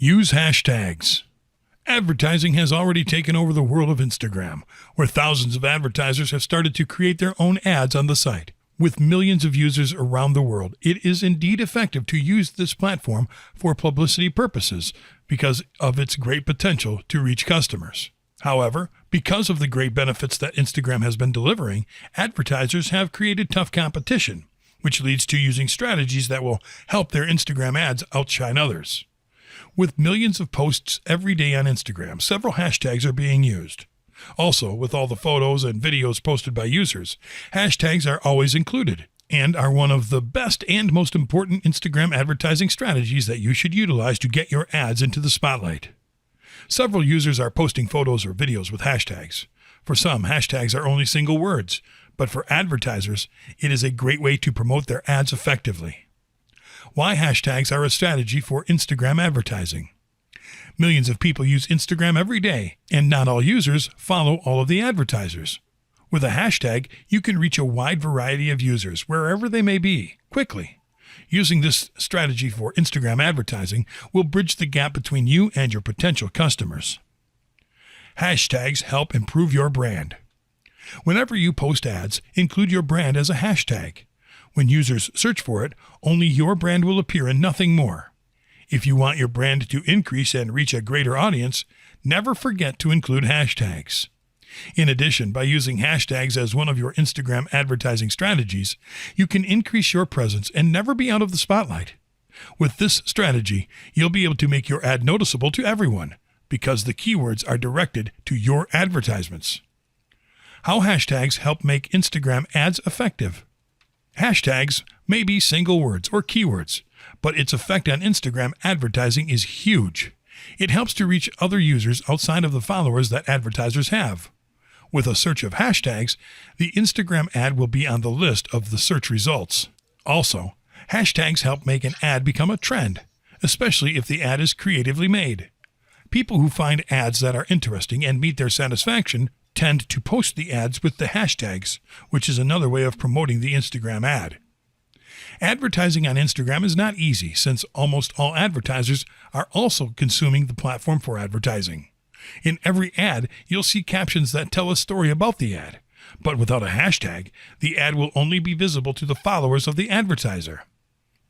Use hashtags. Advertising has already taken over the world of Instagram, where thousands of advertisers have started to create their own ads on the site. With millions of users around the world, it is indeed effective to use this platform for publicity purposes because of its great potential to reach customers. However, because of the great benefits that Instagram has been delivering, advertisers have created tough competition, which leads to using strategies that will help their Instagram ads outshine others. With millions of posts every day on Instagram, several hashtags are being used. Also, with all the photos and videos posted by users, hashtags are always included and are one of the best and most important Instagram advertising strategies that you should utilize to get your ads into the spotlight. Several users are posting photos or videos with hashtags. For some, hashtags are only single words, but for advertisers, it is a great way to promote their ads effectively. Why hashtags are a strategy for Instagram advertising. Millions of people use Instagram every day, and not all users follow all of the advertisers. With a hashtag, you can reach a wide variety of users, wherever they may be, quickly. Using this strategy for Instagram advertising will bridge the gap between you and your potential customers. Hashtags help improve your brand. Whenever you post ads, include your brand as a hashtag. When users search for it, only your brand will appear and nothing more. If you want your brand to increase and reach a greater audience, never forget to include hashtags. In addition, by using hashtags as one of your Instagram advertising strategies, you can increase your presence and never be out of the spotlight. With this strategy, you'll be able to make your ad noticeable to everyone because the keywords are directed to your advertisements. How hashtags help make Instagram ads effective. Hashtags may be single words or keywords, but its effect on Instagram advertising is huge. It helps to reach other users outside of the followers that advertisers have. With a search of hashtags, the Instagram ad will be on the list of the search results. Also, hashtags help make an ad become a trend, especially if the ad is creatively made. People who find ads that are interesting and meet their satisfaction tend to post the ads with the hashtags, which is another way of promoting the Instagram ad. Advertising on Instagram is not easy since almost all advertisers are also consuming the platform for advertising. In every ad, you'll see captions that tell a story about the ad, but without a hashtag, the ad will only be visible to the followers of the advertiser.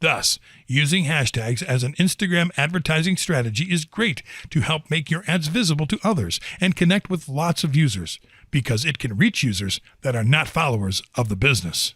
Thus, using hashtags as an Instagram advertising strategy is great to help make your ads visible to others and connect with lots of users, because it can reach users that are not followers of the business.